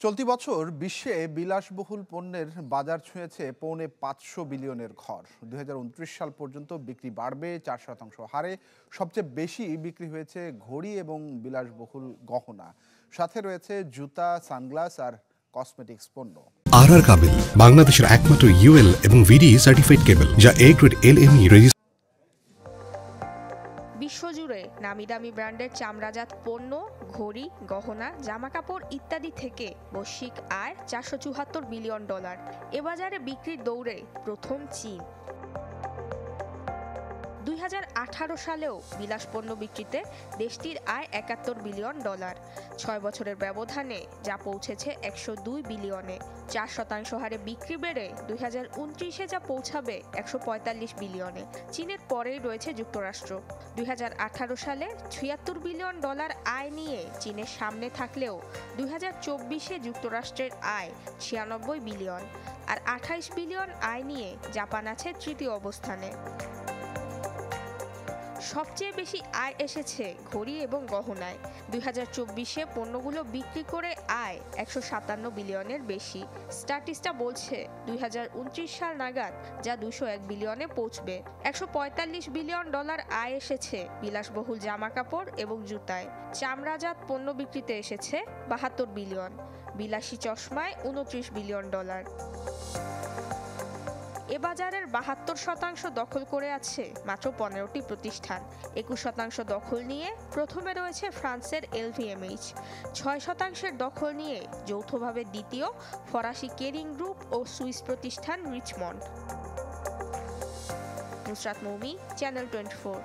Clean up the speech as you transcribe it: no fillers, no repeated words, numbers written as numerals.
চলতি বছর বিশ্বে বিলাসবহুল পণ্যের বাজার ছুঁয়েছে পৌনে 500 বিলিয়নের ঘর। 2029 সাল পর্যন্ত বিক্রি বাড়বে 4% হারে। সবচেয়ে বেশি বিক্রি হয়েছে ঘড়ি এবং বিলাসবহুল গহনা, সাথে রয়েছে জুতা, সানগ্লাস আর কসমেটিক্স পণ্য। আর কাবেল বাংলাদেশের একমাত্র ইউএল এবং ভিডি সার্টিফাইড কেবল, যা এ গ্রেড এলএমই রেজিস্ট্রেশন। বিশ্বজুড়ে নামিদামি ব্র্যান্ডের চামড়াজাত পণ্য, ঘড়ি, গহনা, জামাকাপড় ইত্যাদি থেকে বৈশ্বিক আয় $474 বিলিয়ন। এ বাজারে বিক্রির দৌড়ে প্রথম চীন। 2018 সালেও বিলাসপণ্য বিক্রিতে দেশটির আয় $71 বিলিয়ন। 6 বছরের ব্যবধানে যা পৌঁছেছে 102 বিলিয়নে। 4% হারে বিক্রি বেড়ে 2029-এ যা পৌঁছাবে 145 বিলিয়নে। চীনের পরেই রয়েছে যুক্তরাষ্ট্র। 2018 সালে $76 বিলিয়ন আয় নিয়ে চীনের সামনে থাকলেও 2024-এ যুক্তরাষ্ট্রের আয় 96 বিলিয়ন, আর 28 বিলিয়ন আয় নিয়ে জাপান আছে তৃতীয় অবস্থানে। সবচেয়ে বেশি আয় এসেছে ঘড়ি এবং গহনায়। 2024-এ পণ্যগুলো বিক্রি করে আয় 157 বিলিয়নের বেশি। স্ট্যাটিস্টা বলছে 2029 সাল নাগাদ যা 201 বিলিয়নে পৌঁছবে। $145 বিলিয়ন আয় এসেছে বিলাসবহুল জামাকাপড় এবং জুতায়। চামড়াজাত পণ্য বিক্রিতে এসেছে 72 বিলিয়ন। বিলাসী চশমায় $29 বিলিয়ন। এ বাজারের 72% দখল করে আছে মাত্র 15টি প্রতিষ্ঠান। 21% দখল নিয়ে প্রথমে রয়েছে ফ্রান্সের LVMH। 6% দখল নিয়ে যৌথভাবে দ্বিতীয় ফরাসি কেরিং গ্রুপ ও সুইস প্রতিষ্ঠান রিচমন্ড। নুসরাত মৌমি, চ্যানেল 24।